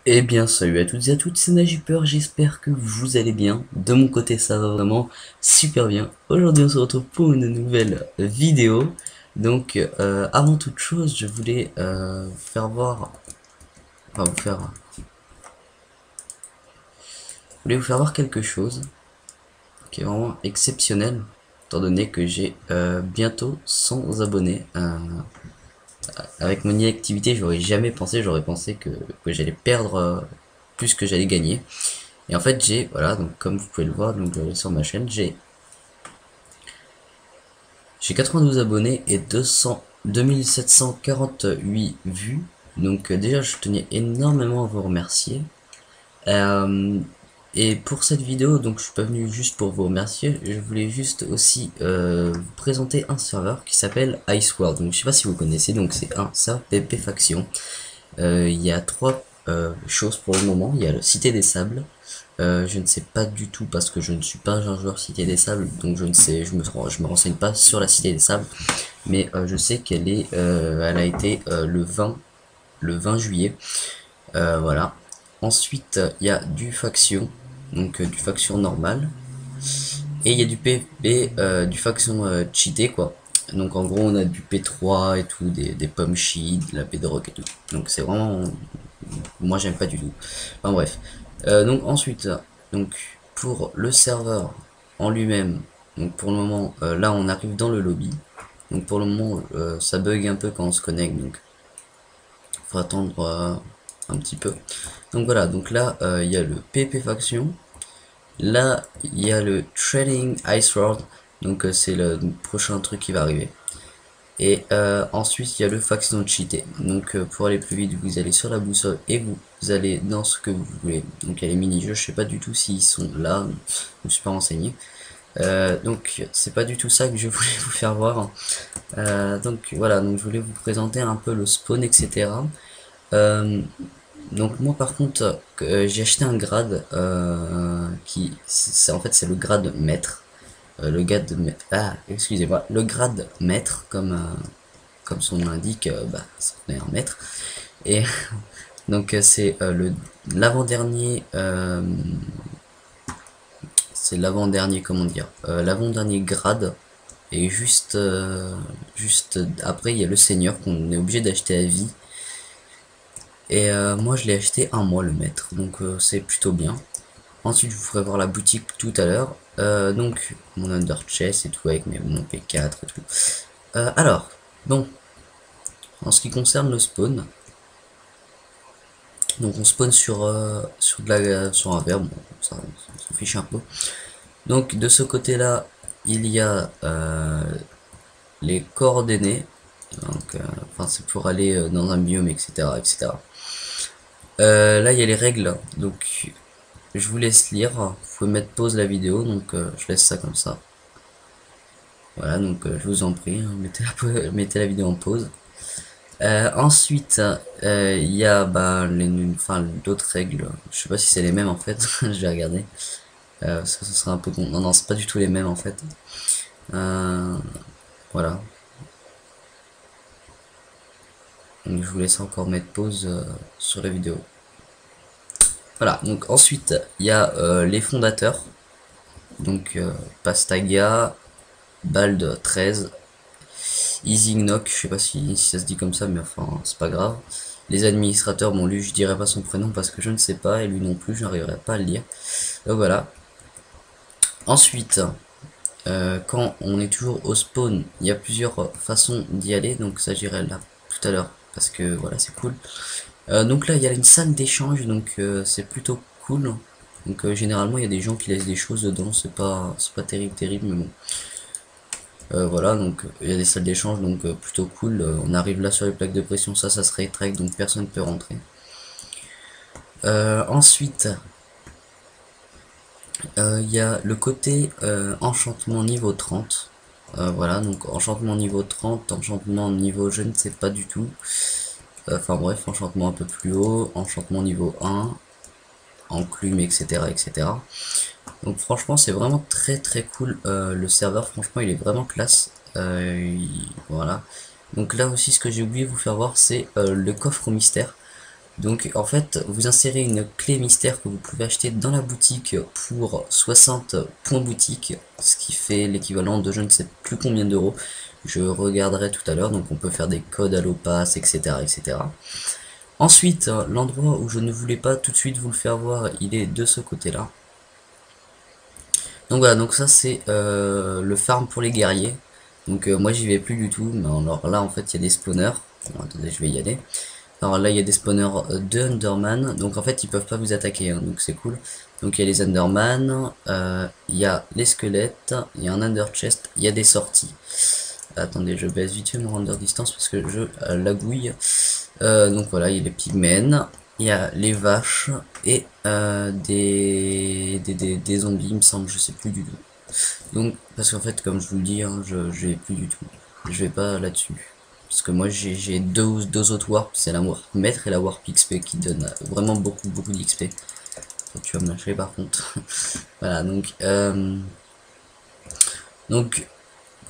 Eh bien, salut à toutes et à toutes, c'est Najipeur, j'espère que vous allez bien. De mon côté, ça va vraiment super bien. Aujourd'hui, on se retrouve pour une nouvelle vidéo. Donc, avant toute chose, je voulais faire voir, enfin je voulais vous faire voir quelque chose qui est vraiment exceptionnel, étant donné que j'ai bientôt 100 abonnés. Avec mon inactivité, j'aurais jamais pensé, j'aurais pensé que j'allais perdre plus que j'allais gagner. Et en fait, voilà, donc comme vous pouvez le voir, donc sur ma chaîne, j'ai 92 abonnés et 2748 vues. Donc déjà, je tenais énormément à vous remercier. Euh, et pour cette vidéo, donc je suis pas venu juste pour vous remercier, je voulais juste aussi vous présenter un serveur qui s'appelle Iceworld. Donc je sais pas si vous connaissez, donc c'est un serveur PvP faction. Il y a trois choses pour le moment. Il y a le Cité des Sables. Je ne sais pas du tout parce que je ne suis pas un joueur Cité des Sables, donc je ne sais, je me renseigne pas sur la Cité des Sables, mais je sais elle a été le 20 juillet, voilà. Ensuite, il y a du faction, donc du faction normal, et il y a du PvP, du faction cheaté quoi. Donc en gros, on a du P3 et tout, des pommes cheat, de la bedrock et tout. Donc c'est vraiment, moi j'aime pas du tout. Enfin bref. Donc ensuite, donc pour le serveur en lui-même, donc pour le moment, là on arrive dans le lobby. Donc pour le moment, ça bug un peu quand on se connecte, donc faut attendre un petit peu. Donc voilà, donc là il y a le PP faction. Là il y a le Trading Ice World. Donc c'est le prochain truc qui va arriver. Et ensuite il y a le faction cheaté. Donc pour aller plus vite, vous allez sur la boussole et vous allez dans ce que vous voulez. Donc il y a les mini-jeux, je sais pas du tout s'ils sont là, je me suis pas renseigné. Donc c'est pas du tout ça que je voulais vous faire voir. Donc voilà, donc je voulais vous présenter un peu le spawn, etc. Euh, donc moi par contre, j'ai acheté un grade en fait c'est le grade maître. Le grade de maître, excusez-moi, le grade maître comme son nom l'indique, ça est un mètre. Et donc c'est le l'avant-dernier, c'est l'avant-dernier, comment dire, l'avant-dernier grade. Et juste après, il y a le seigneur qu'on est obligé d'acheter à vie. Et moi, je l'ai acheté un mois le maître, donc c'est plutôt bien. Ensuite, je vous ferai voir la boutique tout à l'heure. Donc, mon under chest et tout avec mon P4 et tout. Alors, bon, en ce qui concerne le spawn, donc on spawn sur un verre, bon, ça s'en fiche un peu. Donc de ce côté-là, il y a les coordonnées. Donc, enfin, c'est pour aller dans un biome, etc., etc. Là, il y a les règles. Donc, je vous laisse lire. Vous pouvez mettre pause la vidéo. Donc, je laisse ça comme ça. Voilà. Donc, je vous en prie, hein, mettez la vidéo en pause. Ensuite, il y a enfin, d'autres règles. Je sais pas si c'est les mêmes en fait. Je vais regarder. Parce que ce serait un peu con. Non, non, c'est pas du tout les mêmes en fait. Voilà. Donc, je vous laisse encore mettre pause sur la vidéo. Voilà. Donc ensuite, il y a les fondateurs. Donc Pastaga, Bald 13, Easy Knock, je sais pas si ça se dit comme ça, mais enfin c'est pas grave. Les administrateurs, bon lui je dirais pas son prénom parce que je ne sais pas, et lui non plus je n'arriverai pas à le lire. Donc voilà. Ensuite, quand on est toujours au spawn, il y a plusieurs façons d'y aller, donc ça j'irai là tout à l'heure parce que voilà c'est cool. Donc là il y a une salle d'échange, donc c'est plutôt cool. Donc généralement il y a des gens qui laissent des choses dedans, c'est pas terrible mais bon. Voilà, donc il y a des salles d'échange, donc plutôt cool. On arrive là sur les plaques de pression, ça se rétracte, donc personne ne peut rentrer. Ensuite, il y a le côté enchantement niveau 30. Voilà, donc enchantement niveau 30, enchantement niveau je ne sais pas du tout. Enfin bref, enchantement un peu plus haut, enchantement niveau 1, enclume, etc. etc. Donc franchement c'est vraiment très cool, le serveur franchement il est vraiment classe. Voilà. Donc là aussi ce que j'ai oublié de vous faire voir c'est le coffre mystère. Donc en fait, vous insérez une clé mystère que vous pouvez acheter dans la boutique pour 60 points boutique, ce qui fait l'équivalent de je ne sais plus combien d'euros. Je regarderai tout à l'heure, donc on peut faire des codes à l'OPAS, etc. etc. Ensuite, l'endroit où je ne voulais pas tout de suite vous le faire voir, il est de ce côté-là. Donc voilà, donc ça c'est le farm pour les guerriers. Donc moi j'y vais plus du tout, mais alors là en fait il y a des spawners. Bon, attendez, je vais y aller. Alors là il y a des spawners de Enderman, donc en fait ils peuvent pas vous attaquer, hein, donc c'est cool. Donc il y a les Enderman, il y a les squelettes, il y a un Ender Chest, il y a des sorties. Attendez, je baisse vite fait mon render distance parce que je lagouille. Donc voilà, il y a les pigmen, il y a les vaches et des zombies, il me semble, je sais plus du tout. Donc, parce qu'en fait, comme je vous le dis, hein, je vais plus du tout. Je vais pas là-dessus. Parce que moi, j'ai deux autres warps, c'est la warp maître et la warp XP qui donnent vraiment beaucoup d'XP. Tu vas me lâcher par contre. Voilà, donc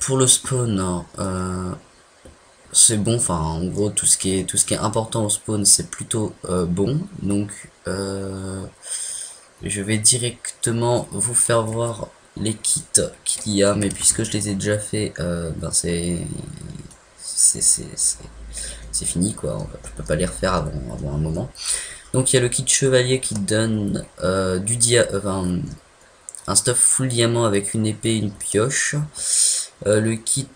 pour le spawn, hein, c'est bon, enfin en gros tout ce qui est important au spawn c'est plutôt bon, donc je vais directement vous faire voir les kits qu'il y a, mais puisque je les ai déjà fait, ben c'est fini quoi, je peux pas les refaire avant un moment. Donc il y a le kit chevalier qui donne un stuff full diamant avec une épée et une pioche. Le kit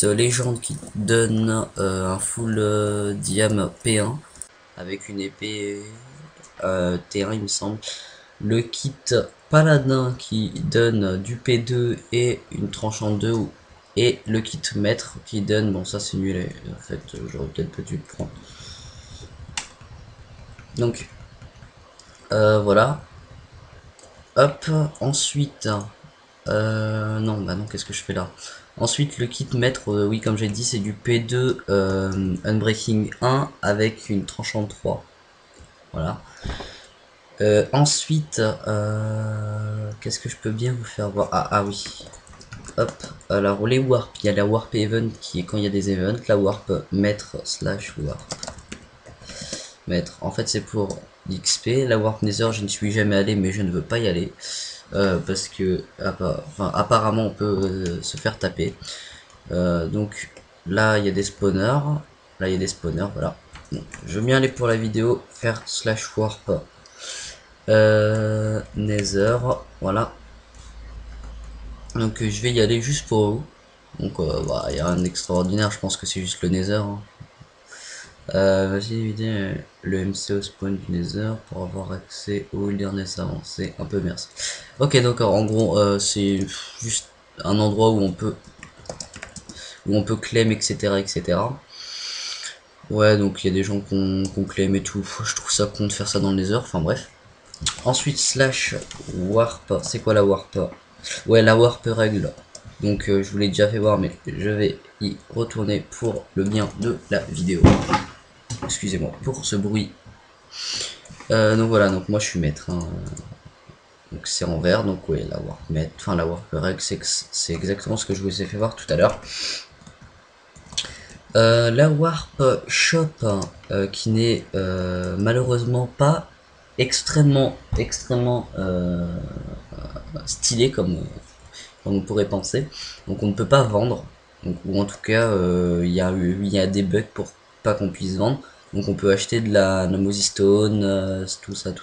légende qui donne un full diam P1 avec une épée T1 il me semble. Le kit paladin qui donne du P2 et une tranche en deux, et le kit maître qui donne, bon ça c'est nul, en fait j'aurais peut-être pas dû le prendre. Donc voilà, hop, ensuite non, bah non, qu'est-ce que je fais là? Ensuite, le kit maître, oui, comme j'ai dit, c'est du P2 Unbreaking 1 avec une tranche en 3. Voilà. Ensuite, qu'est-ce que je peux bien vous faire voir? Ah oui. Hop. Alors, les warp, il y a la warp event qui est quand il y a des events. La warp maître slash warp. Maître, en fait, c'est pour l'XP. La warp nether, je ne suis jamais allé, mais je ne veux pas y aller. Parce que apparemment on peut se faire taper. Donc là il y a des spawners, là il y a des spawners, voilà. Donc, je veux bien aller pour la vidéo faire slash warp nether, voilà. Donc je vais y aller juste pour vous. Donc bah, il y a rien d'extraordinaire, je pense que c'est juste le nether, hein. Vas-y éviter le MCO spawn du Nether pour avoir accès au wilderness avancé. Un peu merci. Ok, donc en gros c'est juste un endroit où on peut claim, etc. Ouais, donc il y a des gens qu'on claim et tout. Je trouve ça con de faire ça dans le Nether. Enfin bref. Ensuite slash warp. C'est quoi la warp? Ouais, la warp règle. Donc je vous l'ai déjà fait voir, mais je vais y retourner pour le bien de la vidéo. Excusez-moi pour ce bruit. Donc voilà, donc moi je suis maître, hein. Donc c'est en vert, donc ouais, la warp maître, enfin la warp règle, c'est exactement ce que je vous ai fait voir tout à l'heure. La warp shop qui n'est malheureusement pas extrêmement stylé comme on pourrait penser. Donc on ne peut pas vendre, donc, ou en tout cas il y a des bugs pour pas qu'on puisse vendre. Donc on peut acheter de la Mosey Stone, tout ça.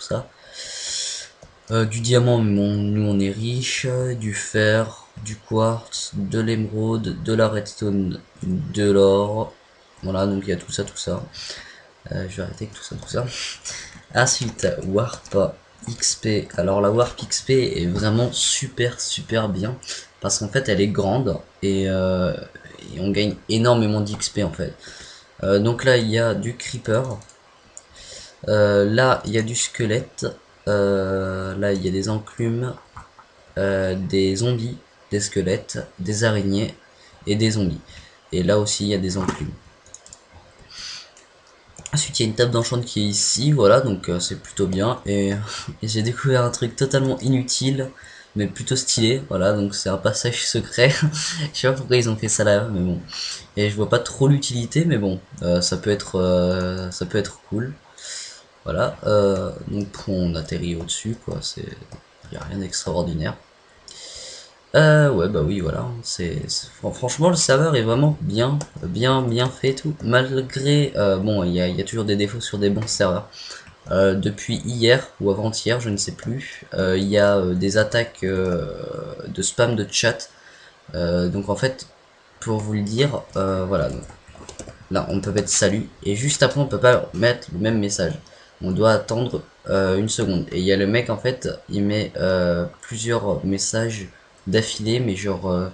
Du diamant, nous on est riche, du fer, du quartz, de l'émeraude, de la redstone, de l'or. Voilà, donc il y a tout ça. Je vais arrêter avec tout ça. Ensuite, warp XP. Alors la warp XP est vraiment super bien parce qu'en fait elle est grande et on gagne énormément d'XP en fait. Donc là il y a du creeper, là il y a du squelette, là il y a des enclumes, des zombies, des squelettes, des araignées et des zombies. Et là aussi il y a des enclumes. Ensuite il y a une table d'enchant qui est ici, voilà, donc c'est plutôt bien. Et j'ai découvert un truc totalement inutile, mais plutôt stylé. Voilà, donc c'est un passage secret. Je sais pas pourquoi ils ont fait ça là, mais bon. Et je vois pas trop l'utilité, mais bon, ça peut être cool. Voilà, donc on atterrit au-dessus, quoi. Y a rien d'extraordinaire. Ouais, bah oui, voilà. Franchement, le serveur est vraiment bien fait et tout. Malgré, bon, il y a toujours des défauts sur des bons serveurs. Depuis hier ou avant-hier, je ne sais plus, il y a des attaques de spam de chat. Donc en fait, pour vous le dire, voilà. Donc, là, on peut mettre salut et juste après, on peut pas mettre le même message. On doit attendre une seconde. Et il y a le mec en fait, il met plusieurs messages d'affilée, mais genre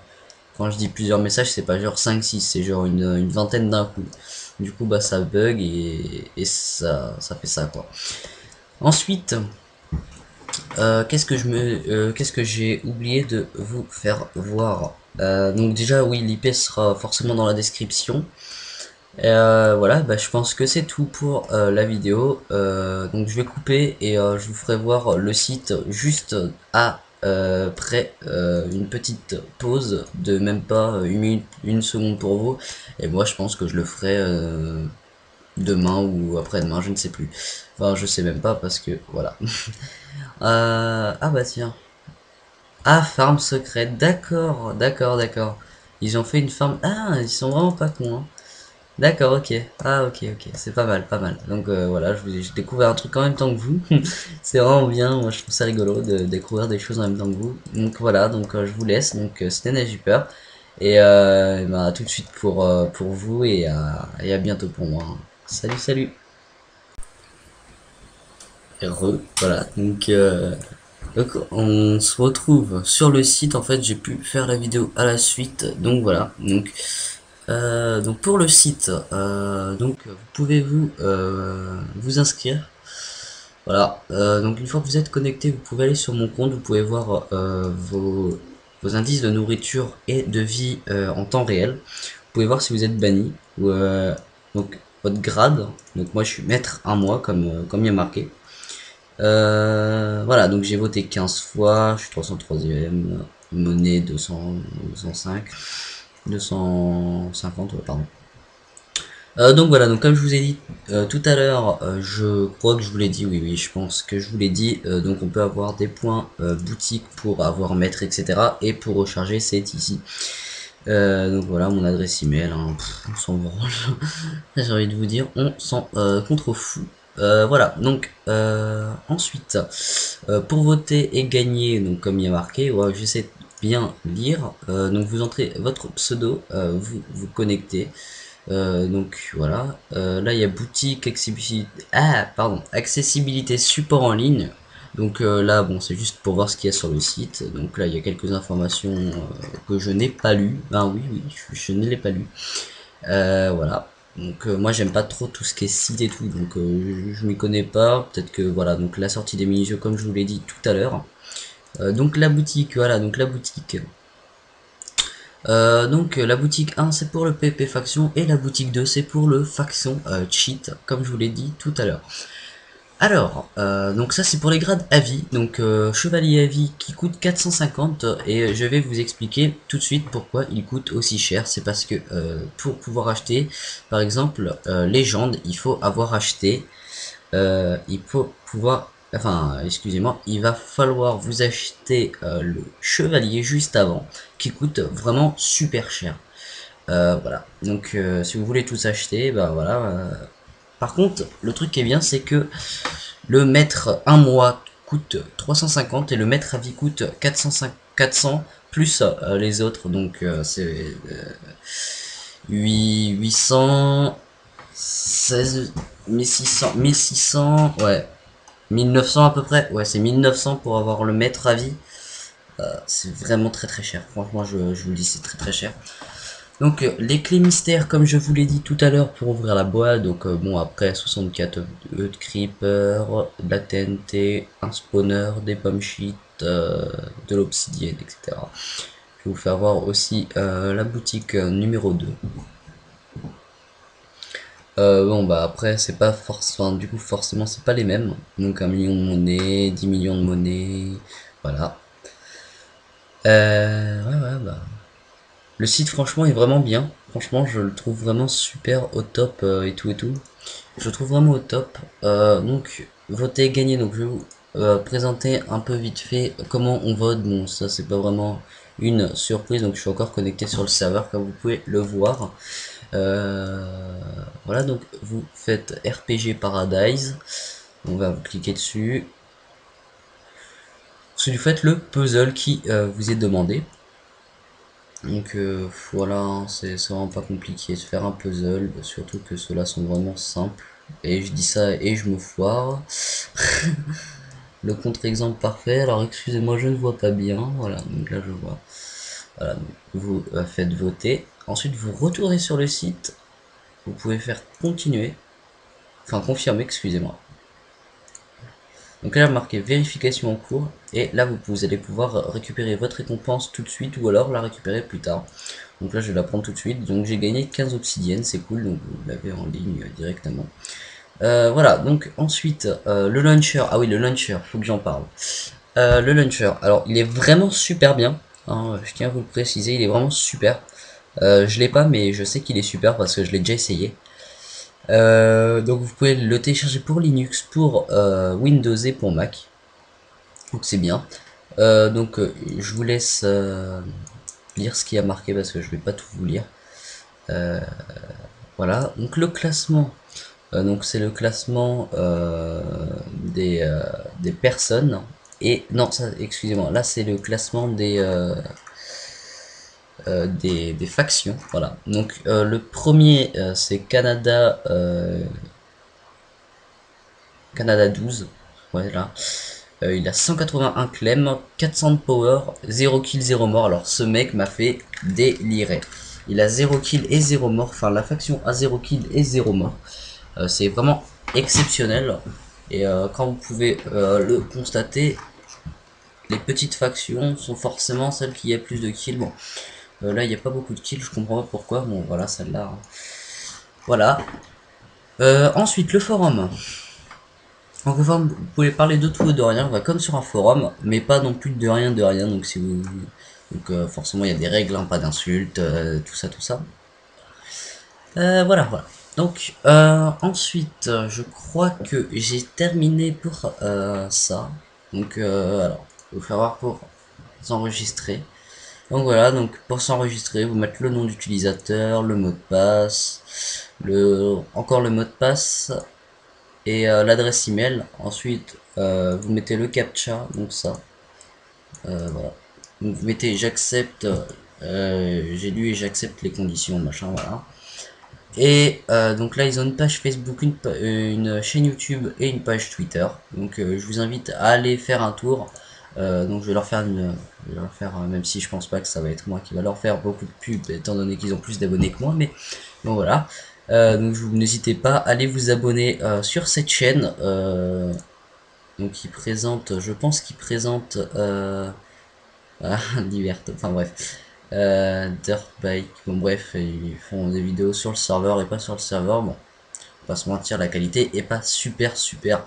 quand je dis plusieurs messages, c'est pas genre 5 6, c'est genre une vingtaine d'un coup. Du coup, bah ça bug et ça fait ça quoi. Ensuite, qu'est-ce que j'ai oublié de vous faire voir. Donc déjà, oui, l'IP sera forcément dans la description. Voilà, bah, je pense que c'est tout pour la vidéo. Donc je vais couper et je vous ferai voir le site juste après une petite pause de même pas une minute, une seconde pour vous. Et moi je pense que je le ferai demain ou après-demain, je ne sais plus. Enfin, je sais même pas parce que voilà. Ah bah tiens. Ah, farm secrète, d'accord. Ils ont fait une farm. Ah, ils sont vraiment pas cons, hein. D'accord, ok. Ah, ok, c'est pas mal. Donc voilà, j'ai découvert un truc en même temps que vous. C'est vraiment bien, moi je trouve ça rigolo de découvrir des choses en même temps que vous. Donc voilà, donc je vous laisse. Donc c'était Najupper. Et bah, à tout de suite pour vous et à bientôt pour moi. Salut. Voilà. Donc on se retrouve sur le site. En fait, j'ai pu faire la vidéo à la suite. Donc voilà. Donc pour le site, donc vous pouvez vous inscrire. Voilà. Donc une fois que vous êtes connecté, vous pouvez aller sur mon compte. Vous pouvez voir vos indices de nourriture et de vie en temps réel. Vous pouvez voir si vous êtes banni ou donc votre grade. Donc moi je suis maître 1 mois comme il y a marqué. Voilà, donc j'ai voté 15 fois, je suis 303ème, monnaie 200, 205, 250, ouais, pardon. Donc voilà, donc comme je vous ai dit tout à l'heure, je crois que je vous l'ai dit, oui, je pense que je vous l'ai dit, donc on peut avoir des points boutique pour avoir maître, etc. Et pour recharger, c'est ici. Donc voilà, mon adresse email, hein, on s'en branle. J'ai envie de vous dire, on s'en contrefou. Voilà, donc ensuite, pour voter et gagner, donc comme il y a marqué, ouais, j'essaie de bien lire, donc vous entrez votre pseudo, vous vous connectez, donc voilà, là il y a boutique, accessibilité support en ligne, donc là bon c'est juste pour voir ce qu'il y a sur le site, donc là il y a quelques informations que je n'ai pas lues, ben oui, je ne l'ai pas lu. Voilà. Donc moi j'aime pas trop tout ce qui est site et tout, donc je m'y connais pas. Peut-être que voilà, donc la sortie des mini-jeux comme je vous l'ai dit tout à l'heure. Donc la boutique, voilà, donc la boutique. Donc la boutique 1 c'est pour le PP faction et la boutique 2 c'est pour le faction cheat, comme je vous l'ai dit tout à l'heure. Alors, donc ça c'est pour les grades à vie, donc chevalier à vie qui coûte 450 et je vais vous expliquer tout de suite pourquoi il coûte aussi cher. C'est parce que pour pouvoir acheter, par exemple, légende, il faut avoir acheté, il faut pouvoir, enfin excusez-moi, il va falloir vous acheter le chevalier juste avant qui coûte vraiment super cher. Voilà, donc si vous voulez tous acheter, bah voilà. Par contre, le truc qui est bien, c'est que le maître 1 mois coûte 350 et le maître à vie coûte 400 plus les autres. Donc c'est 800, 16, 1600, ouais. 1900 à peu près. Ouais, c'est 1900 pour avoir le maître à vie. C'est vraiment très cher. Franchement, je vous le dis, c'est très cher. Donc les clés mystères comme je vous l'ai dit tout à l'heure pour ouvrir la boîte, donc bon après 64 œufs de creeper, de la TNT, un spawner, des pommes shit, de l'obsidienne, etc. Je vais vous faire voir aussi la boutique numéro 2. Bon bah après c'est pas forcément, du coup forcément c'est pas les mêmes, donc 1 million de monnaie, 10 millions de monnaie, voilà. Ouais, bah. Le site franchement est vraiment bien. Franchement, je le trouve vraiment super au top et tout et tout. Je le trouve vraiment au top. Donc, voter, gagner. Donc, je vais vous présenter un peu vite fait comment on vote. Bon, ça, c'est pas vraiment une surprise. Donc, je suis encore connecté sur le serveur, comme vous pouvez le voir. Voilà, donc, vous faites RPG Paradise. On va cliquer dessus. Ensuite, vous faites le puzzle qui vous est demandé. Donc voilà, hein, c'est vraiment pas compliqué de faire un puzzle, surtout que ceux-là sont vraiment simples. Et je dis ça et je me foire. Le contre-exemple parfait, alors excusez-moi, je ne vois pas bien. Voilà, donc là je vois. Voilà, donc vous faites voter. Ensuite, vous retournez sur le site. Vous pouvez faire continuer. Enfin, confirmer, excusez-moi. Donc là, marqué vérification en cours. Et là, vous allez pouvoir récupérer votre récompense tout de suite ou alors la récupérer plus tard. Donc là, je vais la prendre tout de suite. Donc j'ai gagné 15 obsidiennes, c'est cool. Donc vous l'avez en ligne directement. Voilà, donc ensuite, le launcher. Ah oui, le launcher, faut que j'en parle. Le launcher, alors il est vraiment super bien. Hein, je tiens à vous le préciser, il est vraiment super. Je l'ai pas, mais je sais qu'il est super parce que je l'ai déjà essayé. Donc vous pouvez le télécharger pour Linux, pour Windows et pour Mac. Donc c'est bien. Donc je vous laisse lire ce qui a marqué parce que je vais pas tout vous lire. Voilà, donc le classement. Donc c'est le classement des personnes. Et non, ça, excusez-moi, là c'est le classement des factions. Voilà. Donc le premier c'est Canada 12. Voilà. Il a 181 claims, 400 de power, 0 kill, 0 mort. Alors ce mec m'a fait délirer. Il a 0 kill et 0 mort. Enfin la faction a 0 kill et 0 mort. C'est vraiment exceptionnel. Et quand vous pouvez le constater, les petites factions sont forcément celles qui a plus de kills. Bon, là il n'y a pas beaucoup de kills, je comprends pas pourquoi. Bon, voilà, celle-là. Hein. Voilà. Ensuite, le forum. Donc, le forum, vous pouvez parler de tout et de rien, va comme sur un forum, mais pas non plus de rien, de rien. Donc, si vous. Donc, forcément, il y a des règles, hein, pas d'insultes, tout ça, tout ça. Voilà, voilà. Donc, ensuite, je crois que j'ai terminé pour ça. Donc, alors, il faut faire voir pour s'enregistrer. Donc voilà, donc pour s'enregistrer, vous mettez le nom d'utilisateur, le mot de passe, encore le mot de passe et l'adresse email. Ensuite, vous mettez le captcha, donc ça. Voilà. Donc vous mettez j'accepte, j'ai lu et j'accepte les conditions, machin, voilà. Et donc là ils ont une page Facebook, une chaîne YouTube et une page Twitter. Donc je vous invite à aller faire un tour. Donc je vais leur faire même si je pense pas que ça va être moi qui va leur faire beaucoup de pubs étant donné qu'ils ont plus d'abonnés que moi, mais bon voilà. Donc vous n'hésitez pas à aller vous abonner sur cette chaîne. Donc qui présente, je pense qu'ils présentent divers, enfin bref. Dirtbike, bon bref, ils font des vidéos sur le serveur et pas sur le serveur. Bon, on va pas se mentir, la qualité est pas super super.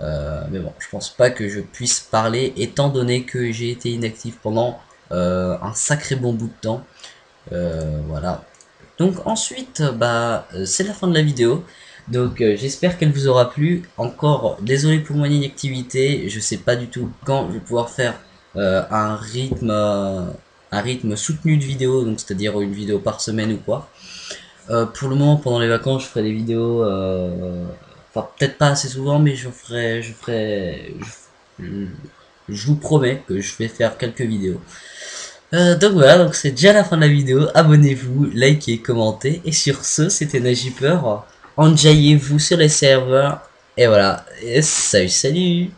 Mais bon, je pense pas que je puisse parler étant donné que j'ai été inactif pendant un sacré bon bout de temps. Voilà. Donc ensuite, bah c'est la fin de la vidéo. Donc j'espère qu'elle vous aura plu. Encore désolé pour mon inactivité. Je sais pas du tout quand je vais pouvoir faire un rythme soutenu de vidéo, donc c'est-à-dire une vidéo par semaine ou quoi. Pour le moment, pendant les vacances, je ferai des vidéos. Enfin, peut-être pas assez souvent, mais je vous promets que je vais faire quelques vidéos. Donc voilà, donc c'est déjà la fin de la vidéo. Abonnez-vous, likez, commentez. Et sur ce, c'était Najipper. Enjaillez-vous sur les serveurs. Et voilà. Et salut, salut!